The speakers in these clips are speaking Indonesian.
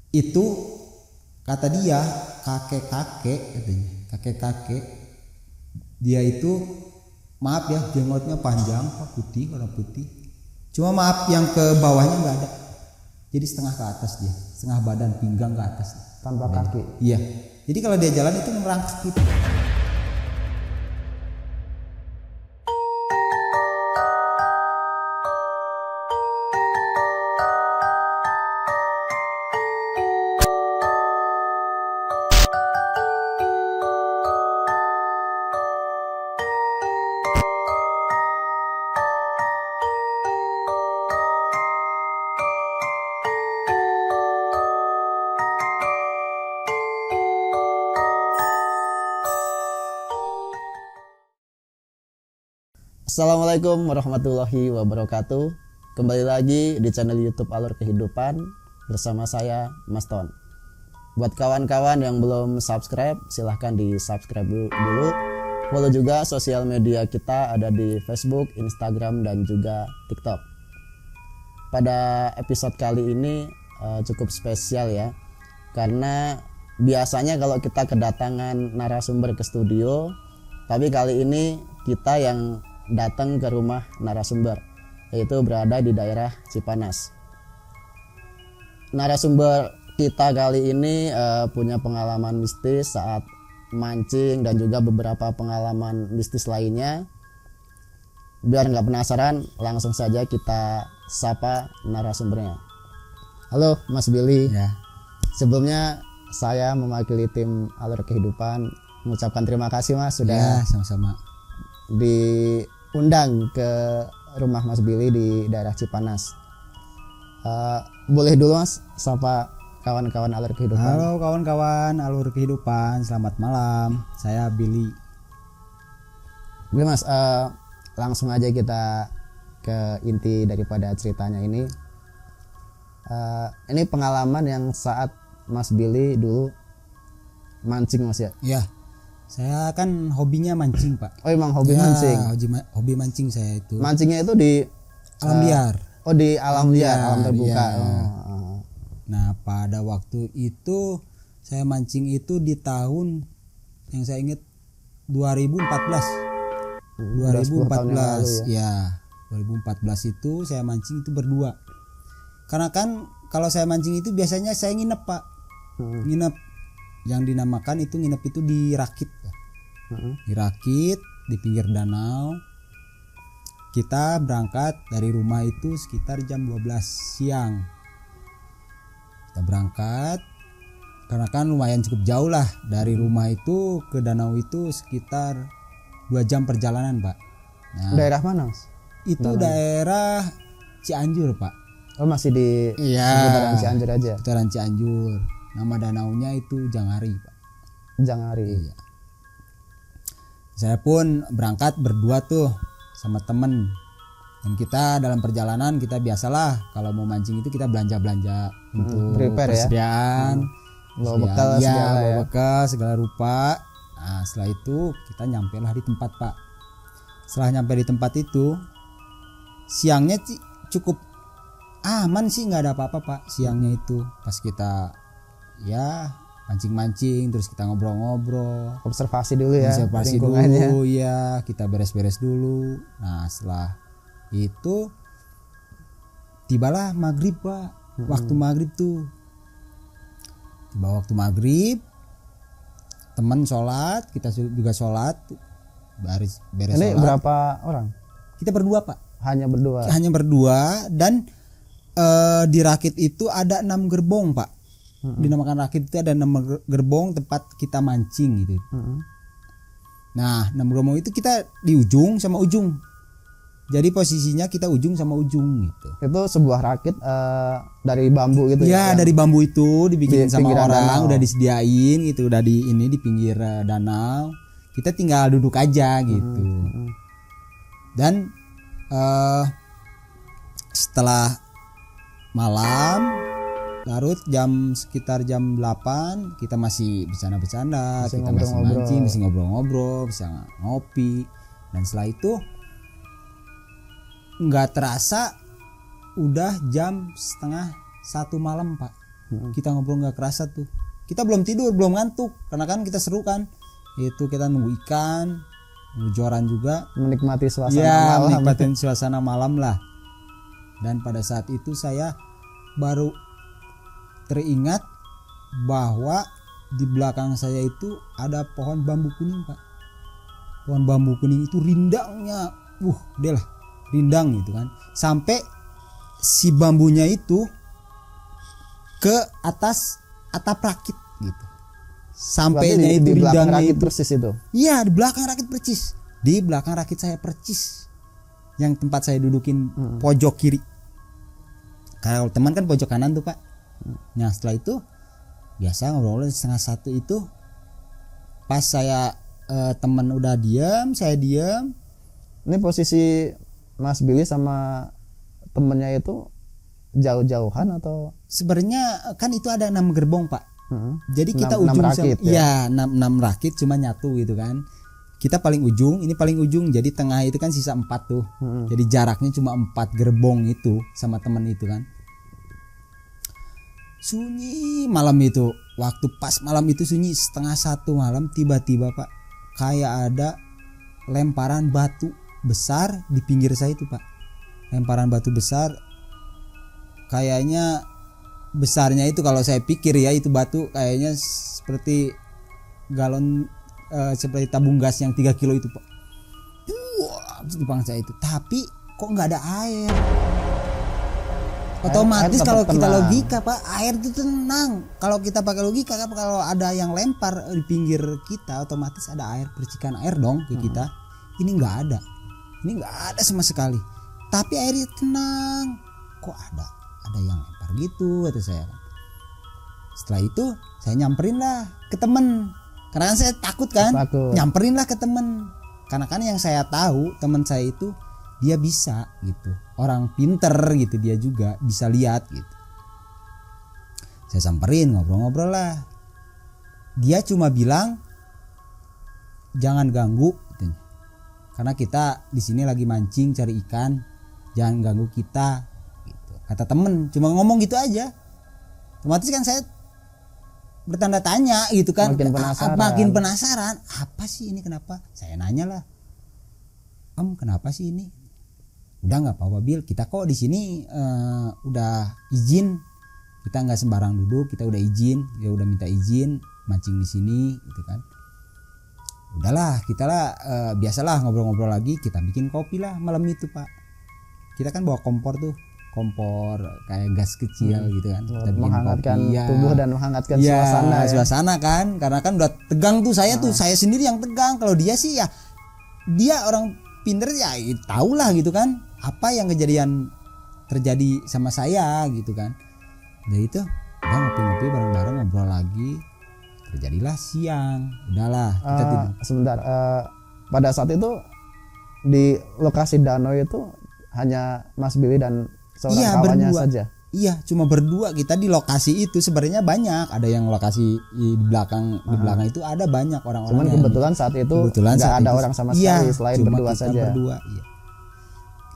Itu kata dia kakek-kakek katanya. Kakek-kakek dia itu maaf ya jenggotnya panjang Pak, putih, warna putih. Cuma maaf yang ke bawahnya nggak ada. Jadi setengah ke atas dia, setengah badan pinggang ke atas. Tanpa kaki. Iya. Jadi kalau dia jalan itu merangkak gitu. Assalamualaikum warahmatullahi wabarakatuh. Kembali lagi di channel YouTube Alur Kehidupan bersama saya Mas Ton. Buat kawan-kawan yang belum subscribe, silahkan di subscribe dulu. Follow juga sosial media kita ada di Facebook, Instagram, dan juga TikTok. Pada episode kali ini cukup spesial ya, karena biasanya kalau kita kedatangan narasumber ke studio, tapi kali ini kita yang datang ke rumah narasumber, yaitu berada di daerah Cipanas. Narasumber kita kali ini punya pengalaman mistis saat mancing dan juga beberapa pengalaman mistis lainnya. Biar nggak penasaran, langsung saja kita sapa narasumbernya. Halo Mas Billy. Ya. Sebelumnya saya mewakili tim Alur Kehidupan mengucapkan terima kasih Mas sudah sama-sama diundang ke rumah Mas Billy di daerah Cipanas. Boleh dulu Mas sapa kawan-kawan Alur Kehidupan. Halo kawan-kawan Alur Kehidupan, selamat malam. Saya Billy. Oke Mas, langsung aja kita ke inti daripada ceritanya ini. Ini pengalaman yang saat Mas Billy dulu mancing Mas ya? Iya. Saya kan hobinya mancing Pak. Oh emang hobi Ya, mancing? hobi mancing saya itu. Mancingnya itu di Alam liar. Oh di alam liar, alam terbuka. Iya. Oh. Nah pada waktu itu saya mancing itu di tahun yang saya ingat 2014. 10 tahun yang lalu 2014 ya. 2014 itu saya mancing itu berdua. Karena kan kalau saya mancing itu biasanya saya nginep Pak. Nginep. Yang dinamakan itu nginep itu di Rakit. Di Rakit di pinggir danau. Kita berangkat dari rumah itu sekitar jam 12 siang. Kita berangkat karena kan lumayan cukup jauh lah dari rumah itu ke danau itu sekitar 2 jam perjalanan Pak. Nah, Daerah mana Mas? itu daerah Cianjur Pak. Oh masih di seputaran Cianjur aja? Seputaran Cianjur. Nama danaunya itu Jangari Pak. Jangari. Iya. Saya pun berangkat berdua tuh sama temen. Dan kita dalam perjalanan kita biasalah kalau mau mancing itu kita belanja-belanja untuk prepare persediaan. Bawa bekal segala bawa ya. bekal segala rupa. Nah setelah itu kita nyampelah di tempat Pak. Setelah nyampe di tempat itu siangnya cukup aman sih, nggak ada apa-apa Pak siangnya itu. Pas kita ya mancing-mancing terus kita ngobrol-ngobrol, Observasi dulu ya. observasi lingkungannya. dulu ya, kita beres-beres dulu. Nah setelah itu tibalah maghrib Pak. Waktu maghrib tuh tiba waktu maghrib, teman sholat, kita juga sholat, beres Ini sholat. berapa orang? Kita berdua Pak, Hanya berdua. hanya berdua. Dan di Rakit itu ada 6 gerbong Pak. Dinamakan Rakit itu ada 6 gerbong tempat kita mancing gitu. Nah 6 gerbong itu kita di ujung sama ujung. Jadi posisinya kita ujung sama ujung gitu. Itu sebuah rakit dari bambu gitu Ya dari bambu itu dibikin Di sama pinggiran orang, danau. udah disediain gitu, udah di pinggir danau. Kita tinggal duduk aja gitu. Dan setelah malam larut sekitar jam 8 kita masih bercanda-bercanda, Masih kita masih ngobrol-ngobrol. mancing, masih ngobrol-ngobrol, bisa ngopi. Dan setelah itu nggak terasa udah jam setengah 1 malam Pak. Kita ngobrol nggak kerasa tuh. Kita belum tidur, belum ngantuk, karena kan kita seru kan. Itu kita nunggu ikan, nunggu joran juga. Menikmati suasana Ya, malam. menikmatin suasana malam lah. Dan pada saat itu saya baru teringat bahwa di belakang saya itu ada pohon bambu kuning, Pak. Pohon bambu kuning itu rindangnya, dia lah rindang gitu kan. Sampai si bambunya itu ke atas atap rakit gitu. Sampainya itu di belakang rindangnya rakit itu. persis itu. Iya, di belakang rakit percis. Di belakang rakit saya percis. Yang tempat saya dudukin pojok kiri. Kalau teman kan pojok kanan tuh, Pak. Nah, setelah itu biasa ngobrol 12:30 itu pas saya teman udah diam, saya diam. Ini posisi Mas Billy sama temennya itu jauh-jauhan atau? Sebenarnya kan itu ada 6 gerbong, Pak. Jadi kita 6 ujung rakit, ya 6 rakit cuma nyatu gitu kan. Kita paling ujung, ini paling ujung, jadi tengah itu kan sisa 4 tuh. Jadi jaraknya cuma 4 gerbong itu sama teman itu kan. Sunyi malam itu, waktu pas malam itu sunyi 12:30 malam, tiba-tiba Pak kayak ada lemparan batu besar di pinggir saya itu, Pak. Lemparan batu besar, kayaknya besarnya itu kalau saya pikir ya, itu batu kayaknya seperti galon, seperti tabung gas yang 3 kilo itu, Pak. Wah, di depan saya itu, tapi kok nggak ada air. Otomatis kalau kita logika, Pak, air itu tenang. Kalau kita pakai logika, kalau ada yang lempar di pinggir kita, otomatis ada air, percikan air dong ke kita. Ini nggak ada, sama sekali. Tapi airnya tenang. Kok ada yang lempar gitu, kata saya. Setelah itu saya nyamperin lah ke temen, karena kan saya takut kan. Nyamperin lah ke temen, karena kan yang saya tahu teman saya itu dia bisa gitu, orang pinter gitu, dia juga bisa lihat gitu. Saya samperin, ngobrol-ngobrol lah. Dia cuma bilang jangan ganggu gitu. Karena kita di sini lagi mancing cari ikan, jangan ganggu kita gitu. Kata temen, cuma ngomong gitu aja. Otomatis kan saya bertanda tanya gitu kan, makin penasaran, apa sih ini, kenapa? Saya nanya lah, Om, kenapa sih ini? Udah nggak apa-apa Bil, kita kok di sini udah izin, kita nggak sembarang duduk, kita udah izin, ya udah minta izin mancing di sini gitu kan. Udahlah, kita lah biasalah ngobrol-ngobrol lagi, kita bikin kopi lah malam itu, Pak. Kita kan bawa kompor tuh, kompor kayak gas kecil gitu kan, kita bikin menghangatkan kopi, tubuh dan menghangatkan suasana kan, karena kan udah tegang tuh saya tuh, saya sendiri yang tegang. Kalau dia sih ya, dia orang pinter ya, tahu lah gitu kan apa yang kejadian terjadi sama saya gitu kan. Dari itu udah ngopi-ngopi bareng-bareng, ngobrol lagi, terjadilah siang. Udahlah kita tidur. Sebentar, pada saat itu di lokasi danau itu hanya Mas Billy dan seorang kawannya berdua saja. Iya, cuma berdua kita di lokasi itu. Sebenarnya banyak, ada yang lokasi di belakang itu ada banyak orang-orang. Cuman kebetulan saat itu nggak ada orang sama sekali selain berdua saja. Iya.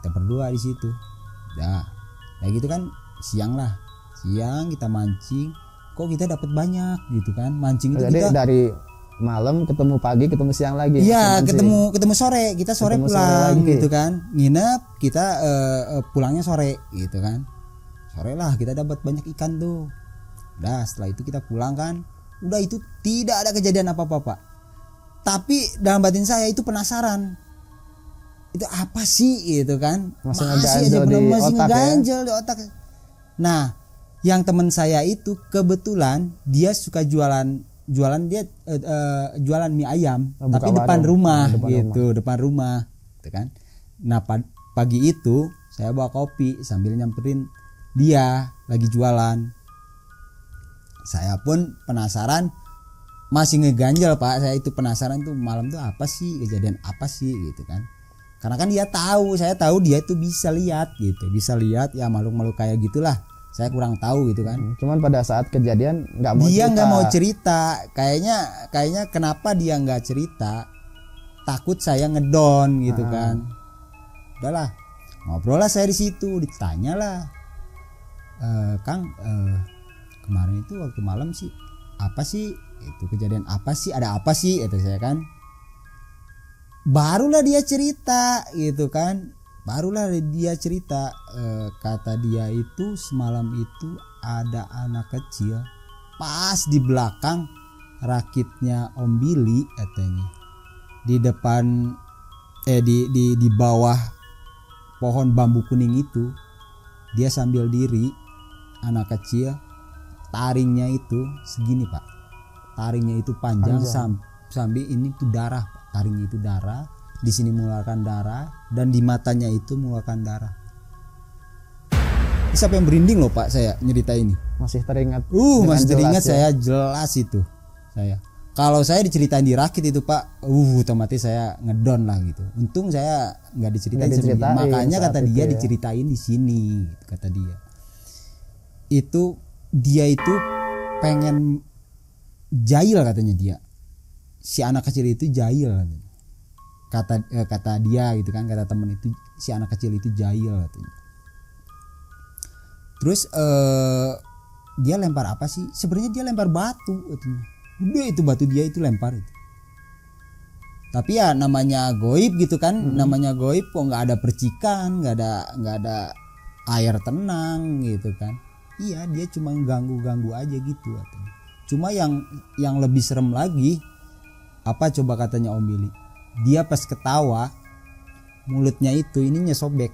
Kita berdua di situ. Dah, kayak gitu kan siang kita mancing. Kok kita dapat banyak gitu kan? Mancing itu jadi kita dari malam ketemu pagi, ketemu siang lagi. Iya, ketemu sore. Kita sore pulang gitu kan. Nginep, kita pulangnya sore gitu kan. Sore lah kita dapat banyak ikan tuh. Udah, setelah itu kita pulang kan. Udah, itu tidak ada kejadian apa-apa, Pak. Tapi dalam batin saya itu penasaran. Itu apa sih gitu kan? Masih ngeganjel di otak. Nah, yang teman saya itu kebetulan dia suka jualan mie ayam, tapi depan rumah gitu, depan rumah gitu kan. Nah, pagi itu saya bawa kopi sambil nyamperin dia lagi jualan. Saya pun penasaran, masih ngeganjel, Pak. Saya itu penasaran tuh malam tuh apa sih, kejadian apa sih gitu kan. Karena kan dia tahu, saya tahu dia itu bisa lihat gitu, ya makhluk-makhluk kayak gitulah. Saya kurang tahu gitu kan. Cuman pada saat kejadian nggak mau cerita. Kayaknya kenapa dia nggak cerita? Takut saya ngedon gitu kan. Udahlah, ngobrol lah saya di situ, ditanya lah, Kang, kemarin itu waktu malam sih apa sih itu kejadian apa sih, ada apa sih kata saya kan. Barulah dia cerita gitu kan, kata dia itu semalam itu ada anak kecil pas di belakang rakitnya Om Billy katanya, di depan di bawah pohon bambu kuning itu. Dia sambil diri, anak kecil, taringnya itu segini Pak, taringnya itu panjang. Sambil ini tuh darah Pak. Taringnya itu darah, di sini mengeluarkan darah, dan di matanya itu mengeluarkan darah. Siapa yang merinding loh Pak saya nyerita ini. Masih teringat. Masih teringat ya? Saya jelas itu. Kalau saya diceritain di rakit itu Pak, otomatis saya ngedon lah gitu. Untung saya nggak diceritain sendiri. Makanya kata dia diceritain di sini, gitu, kata dia. Dia itu pengen jahil katanya dia. Si anak kecil itu jahil kata dia gitu kan, kata temen itu, si anak kecil itu jahil katanya. Terus dia lempar apa sih? Sebenarnya dia lempar batu katanya. Udah itu batu dia itu lempar itu. Tapi ya namanya goib gitu kan, namanya goib kok nggak ada percikan, nggak ada air tenang gitu kan. Iya, dia cuma ganggu aja gitu katanya. Cuma yang lebih serem lagi, apa coba katanya Om Billy, dia pas ketawa mulutnya itu ininya sobek,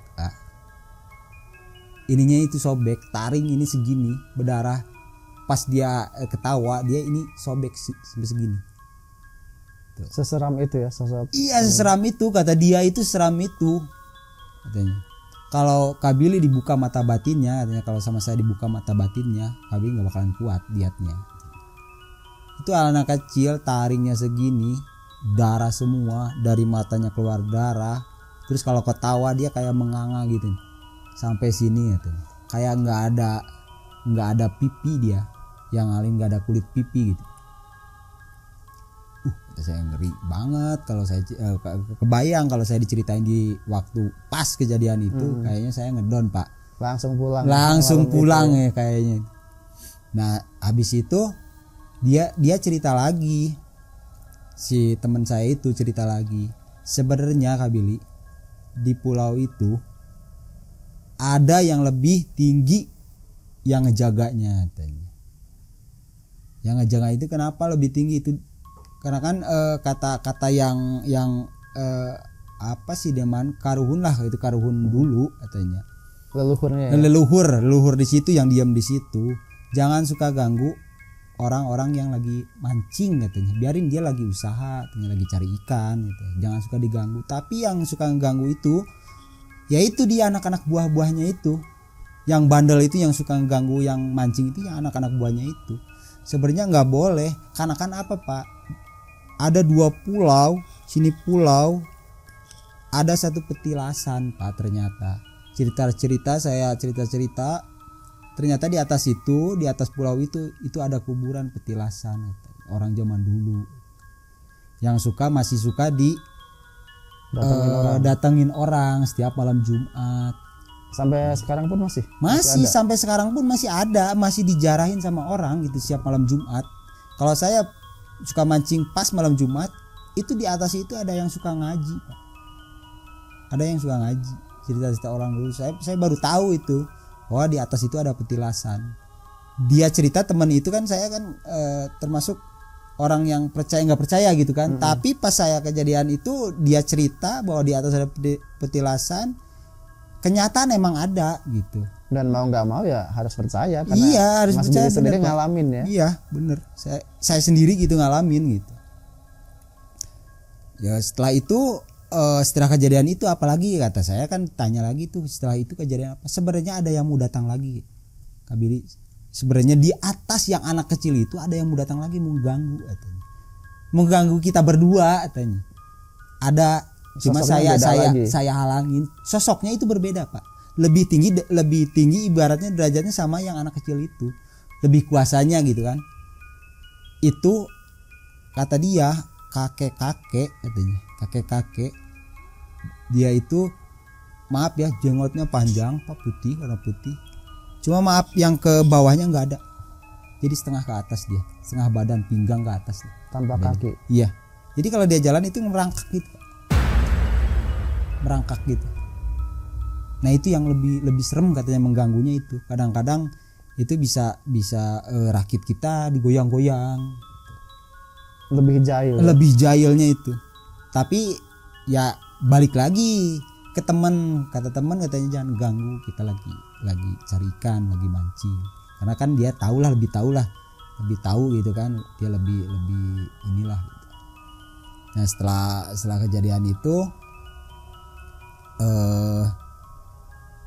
ininya itu sobek, taring ini segini berdarah. Pas dia ketawa dia ini sobek sampai segini. Tuh. Seseram itu ya sosok. Iya seseram itu, kata dia itu seram itu katanya. Kalau Kak Billy dibuka mata batinnya, katanya kalau sama saya dibuka mata batinnya, Kak Billy nggak bakalan kuat liatnya. Itu anak kecil taringnya segini, darah semua, dari matanya keluar darah. Terus kalau ketawa dia kayak menganga gitu sampai sini gitu. Kayak nggak ada pipi dia, yang alim nggak ada kulit pipi gitu. Saya ngeri banget kalau saya kebayang kalau saya diceritain di waktu pas kejadian itu, kayaknya saya ngedon Pak. Langsung pulang ya kayaknya. Nah habis itu dia cerita lagi, si teman saya itu cerita lagi, sebenarnya Kak Billy di pulau itu ada yang lebih tinggi yang ngejaganya katanya. Yang ngejaga itu kenapa lebih tinggi itu? Karena kan kata yang apa sih Deman, karuhun lah, itu karuhun dulu katanya. Leluhurnya. Ya? Leluhur di situ yang diam di situ. Jangan suka ganggu orang-orang yang lagi mancing katanya, biarin dia lagi usaha, katanya lagi cari ikan gitu. Jangan suka diganggu. Tapi yang suka ganggu itu yaitu dia anak-anak buah-buahnya itu. Yang bandel itu yang suka ganggu yang mancing itu yang anak-anak buahnya itu. Sebenarnya nggak boleh, karena kan apa Pak? Ada 2 pulau, sini pulau ada 1 petilasan Pak ternyata. Saya cerita ternyata di atas itu, di atas pulau itu ada kuburan petilasan orang zaman dulu yang masih suka datengin orang setiap malam Jumat. Sampai sekarang pun masih sampai sekarang pun masih ada, masih dijarahin sama orang gitu setiap malam Jumat. Kalau saya suka mancing pas malam Jumat, itu di atas itu ada yang suka ngaji Pak. Ada yang suka ngaji, cerita-cerita orang dulu. Saya baru tahu itu, bahwa di atas itu ada petilasan. Dia cerita, teman itu kan saya kan termasuk orang yang percaya nggak percaya gitu kan. Tapi pas saya kejadian itu dia cerita bahwa di atas ada petilasan, kenyataan emang ada gitu. Dan mau nggak mau ya harus percaya karena iya, harus Mas percaya sendiri bener, ngalamin ya. Iya bener, saya sendiri gitu ngalamin gitu. Ya setelah itu setelah kejadian itu apalagi, kata saya kan tanya lagi tuh, setelah itu kejadian apa? Sebenarnya ada yang mau datang lagi Kak Billy. Sebenarnya di atas yang anak kecil itu ada yang mau datang lagi, mengganggu katanya. Mengganggu kita berdua katanya. Ada, cuma saya halangin. Sosoknya itu berbeda Pak. Lebih tinggi ibaratnya derajatnya sama yang anak kecil itu. Lebih kuasanya gitu kan. Itu kata dia kakek-kakek katanya. Kakek-kakek dia itu, maaf ya, jenggotnya panjang Pak, putih, warna putih. Cuma maaf yang ke bawahnya nggak ada. jadi setengah ke atas dia, setengah badan, pinggang ke atas dia. Tanpa kaki. Iya. Jadi kalau dia jalan itu merangkak gitu. Merangkak gitu. Nah, itu yang lebih serem katanya, mengganggunya itu. Kadang-kadang itu bisa rakit kita digoyang-goyang. Lebih jahil. Lebih jahilnya itu. Tapi ya balik lagi ke teman, kata teman katanya jangan ganggu, kita lagi cari ikan, lagi mancing. Karena kan dia lebih tahu gitu kan, dia lebih inilah gitu. Nah, setelah kejadian itu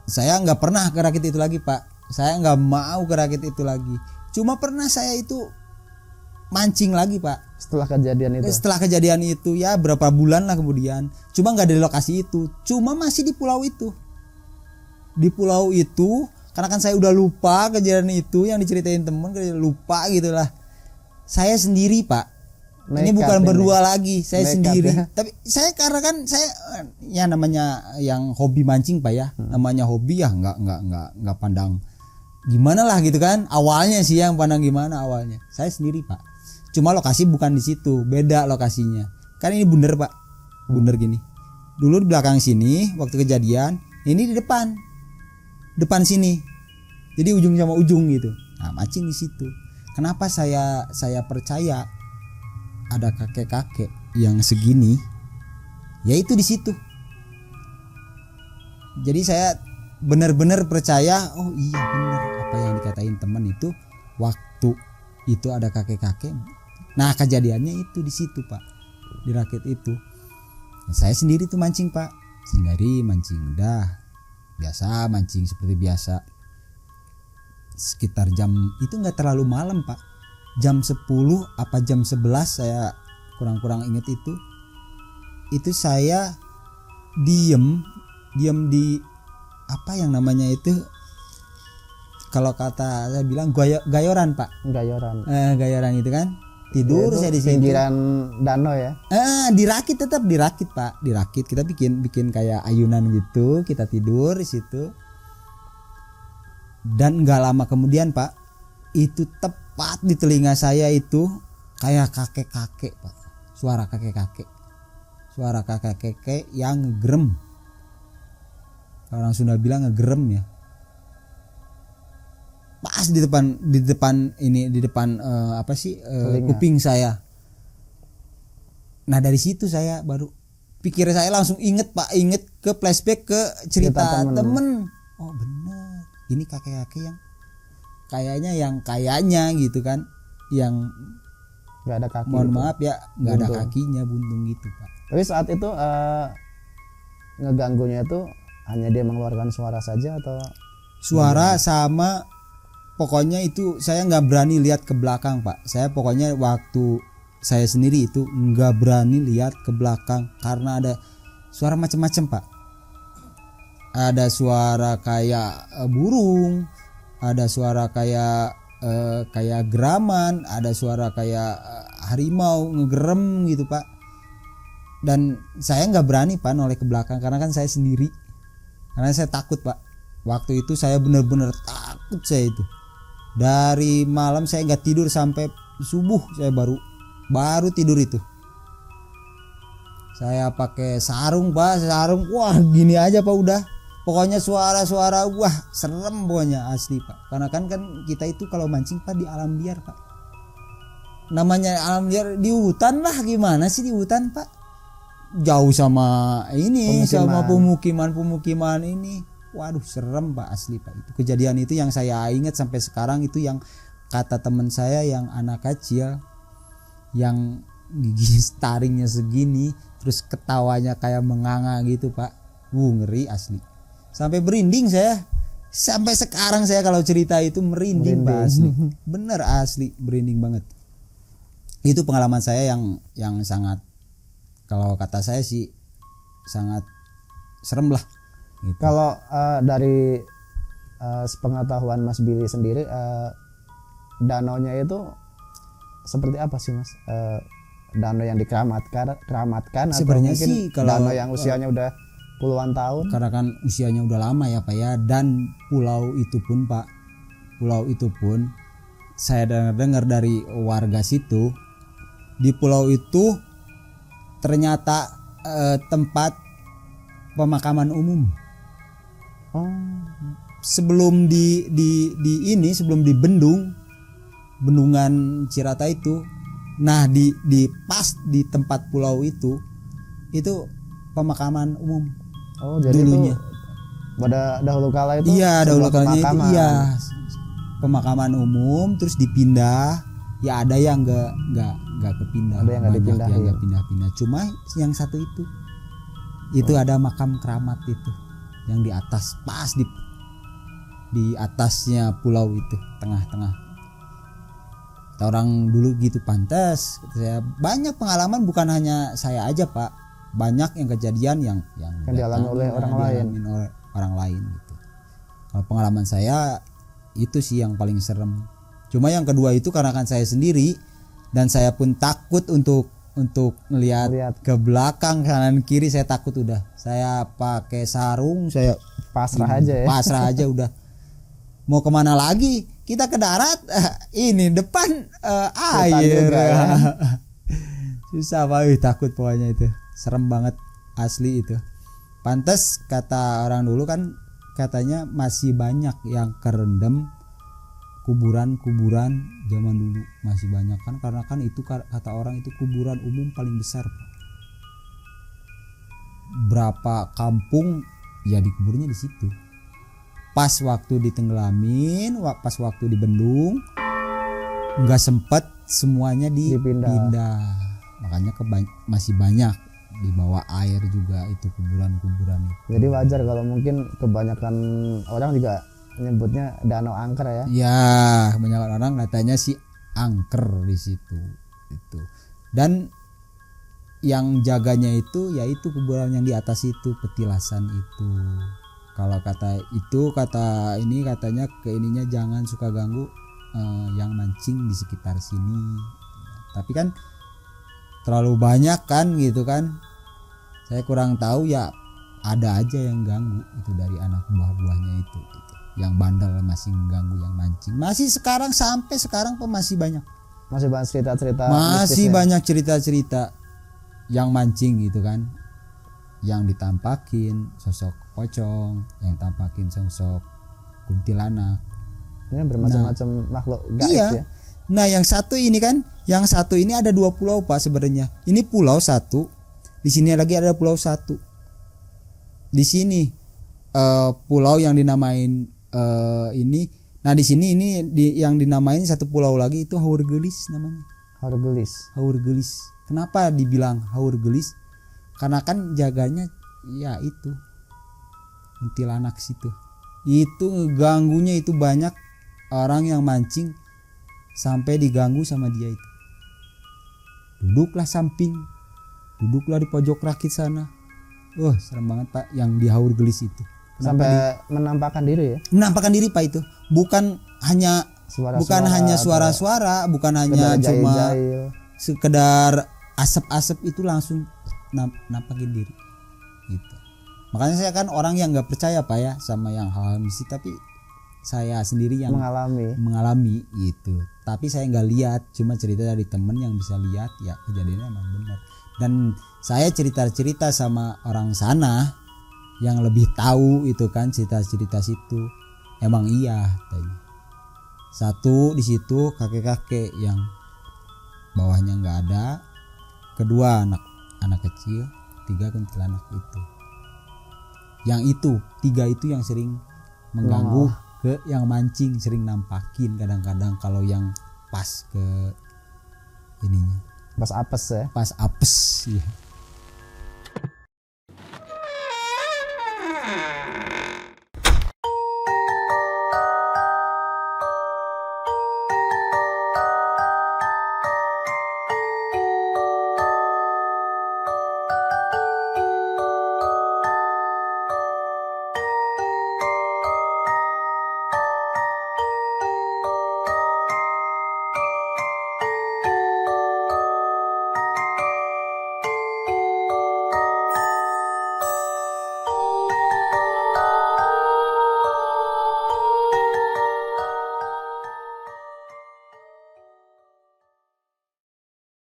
saya nggak pernah ke rakit itu lagi, Pak. Saya nggak mau ke rakit itu lagi. Cuma pernah saya itu mancing lagi, Pak. Setelah kejadian itu ya berapa bulan lah kemudian. Cuma nggak di lokasi itu, cuma masih di pulau itu. Di pulau itu, karena kan saya udah lupa kejadian itu yang diceritain temen, lupa gitulah. Saya sendiri, Pak. Ini bukan berdua lagi, saya sendiri. Ya. Tapi saya karena kan saya ya namanya yang hobi mancing, Pak ya. Namanya hobi ya nggak pandang gimana lah gitu kan. Awalnya sih yang pandang gimana awalnya. Saya sendiri, Pak. Cuma lokasi bukan di situ, beda lokasinya. Kan ini bundar, Pak. Bundar gini. Dulu di belakang sini waktu kejadian, ini di depan. Depan sini. Jadi ujung sama ujung gitu. Nah, mancing di situ. Kenapa saya percaya ada kakek-kakek yang segini? Yaitu di situ. Jadi saya benar-benar percaya, oh iya benar apa yang dikatain teman itu, waktu itu ada kakek-kakek. Nah, kejadiannya itu di situ, Pak. Di rakit itu. Nah, saya sendiri tuh mancing, Pak. Sendiri mancing udah biasa, mancing seperti biasa. Sekitar jam itu enggak terlalu malam, Pak. Jam 10 apa jam 11 saya kurang ingat itu. Itu saya diem di apa yang namanya itu, kalau kata saya bilang gayoran, Pak. Gayoran itu kan. Tidur saya di pinggiran danau ya. Dirakit, tetap dirakit, Pak. Dirakit, kita bikin kayak ayunan gitu, kita tidur di situ. Dan enggak lama kemudian, Pak, itu tepat di telinga saya itu kayak kakek-kakek, Pak. Suara kakek-kakek. Suara kakek-kakek yang ngegerem. Orang Sunda bilang ngegerem ya. Pas di depan kuping saya. Nah, dari situ saya baru pikir saya langsung inget, Pak, ke flashback ke cerita temen. Oh bener, ini kakek-kakek yang kayaknya gitu kan, yang nggak ada kaki. Mohon maaf ya, nggak ada kakinya, buntung gitu, Pak. Tapi saat itu ngeganggunya itu hanya dia mengeluarkan suara saja atau suara sama. Pokoknya itu saya nggak berani lihat ke belakang, Pak. Saya pokoknya waktu saya sendiri itu nggak berani lihat ke belakang karena ada suara macam-macam, Pak. Ada suara kayak burung, ada suara kayak geraman, ada suara kayak harimau ngegerem gitu, Pak. Dan saya nggak berani, Pak, noleh ke belakang karena kan saya sendiri. Karena saya takut, Pak. Waktu itu saya benar-benar takut saya itu. Dari malam saya nggak tidur sampai subuh, saya baru tidur itu. Saya pakai sarung, Pak, wah gini aja, Pak, udah. Pokoknya suara-suara wah serem pokoknya, asli, Pak. Karena kan kita itu kalau mancing, Pak, di alam liar, Pak. Namanya alam liar di hutan lah, gimana sih di hutan, Pak? Jauh sama ini, sama pemukiman ini. Waduh, serem, Pak, asli, Pak. Itu kejadian itu yang saya ingat sampai sekarang, itu yang kata teman saya yang anak kecil, yang gigi taringnya segini, terus ketawanya kayak menganga gitu, Pak. Ngeri asli. Sampai berinding saya. Sampai sekarang saya kalau cerita itu merinding, Pak, asli. Bener asli, merinding banget. Itu pengalaman saya yang sangat, kalau kata saya sih sangat serem lah. Gitu. Kalau dari sepengetahuan Mas Billy sendiri, danaunya itu seperti apa sih, Mas? Danau yang dikeramatkan sebenarnya atau mungkin sih kalau danau yang usianya udah puluhan tahun? Karena kan usianya udah lama ya, Pak ya, dan pulau itu pun, Pak, saya dengar dari warga situ, di pulau itu ternyata tempat pemakaman umum. Sebelum sebelum di bendungan Cirata itu, nah di pas di tempat pulau itu pemakaman umum. Jadi dulunya. itu pada dahulu kala itu Iya, dahulu kalanya itu iya pemakaman umum, terus dipindah. Ya ada yang nggak kepindah, ada yang nggak dipindahin. Yang nggak pindah-pindah. Cuma yang satu itu ada makam keramat itu yang di atas, pas di atasnya pulau itu, tengah-tengah. Kata orang dulu gitu. Pantas saya banyak pengalaman, bukan hanya saya aja Pak, banyak yang kejadian yang dialami oleh orang lain gitu. Kalau pengalaman saya itu sih yang paling serem. Cuma yang kedua itu karena kan saya sendiri dan saya pun takut untuk melihat ke belakang kanan kiri. Saya takut, udah saya pakai sarung, saya pasrah aja udah. Mau kemana lagi? Kita ke darat, ini depan air. Juga, ya. Susah Pak, takut pokoknya itu. Serem banget asli itu. Pantes kata orang dulu kan, katanya masih banyak yang kerendam, kuburan zaman dulu masih banyak kan, karena kan itu kata orang itu kuburan umum paling besar Pak. Berapa kampung ya dikuburnya di situ. Pas waktu ditenggelamin, pas waktu dibendung, nggak sempet semuanya dipindah. Makanya masih banyak di bawah air juga itu kuburan itu. Jadi wajar kalau mungkin kebanyakan orang juga nyebutnya Danau Angker ya. Ya, kebanyakan orang katanya sih angker di situ itu. Dan yang jaganya itu yaitu kuburan yang di atas itu, petilasan itu. Kalau kata ini katanya jangan suka ganggu yang mancing di sekitar sini. Tapi kan terlalu banyak kan gitu kan. Saya kurang tahu ya, ada aja yang ganggu itu dari anak buah-buahnya itu. Yang bandel masih mengganggu yang mancing. Sampai sekarang pun masih banyak. Masih banyak cerita-cerita. Masih banyak cerita-cerita yang mancing gitu kan. Yang ditampakin sosok pocong, yang tampakin sosok kuntilanak. Ini bermacam-macam makhluk gaib iya. ya. Nah, yang satu ini ada 2 pulau Pak sebenarnya. Ini pulau satu, di sini lagi ada pulau satu. Di sini pulau yang dinamain ini. Nah, di sini yang dinamain satu pulau lagi itu Haurgelis namanya. Haurgelis. Kenapa dibilang Haurgelis? Karena kan jaganya ya itu kuntilanak situ. Itu ganggunya itu banyak orang yang mancing sampai diganggu sama dia itu. Duduklah di pojok rakit sana. Serem banget Pak yang di Haurgelis itu. Sampai menampakkan diri ya. Menampakkan diri Pak itu. Bukan hanya suara-suara, bukan hanya cuma sekedar asap-asap, itu langsung nampakin diri gitu. Makanya saya kan orang yang nggak percaya Pak ya sama yang hal-hal mistis, tapi saya sendiri yang mengalami gitu. Tapi saya nggak lihat, cuma cerita dari temen yang bisa lihat, ya kejadiannya emang benar. Dan saya cerita sama orang sana yang lebih tahu itu kan, cerita situ emang iya tanya. Satu di situ kakek-kakek yang bawahnya nggak ada, kedua anak kecil, 3 kuntilanak itu. Yang itu 3 itu yang sering mengganggu ke yang mancing, sering nampakin kadang-kadang kalau yang pas ke ininya. Pas apes ya. Pas apes ya.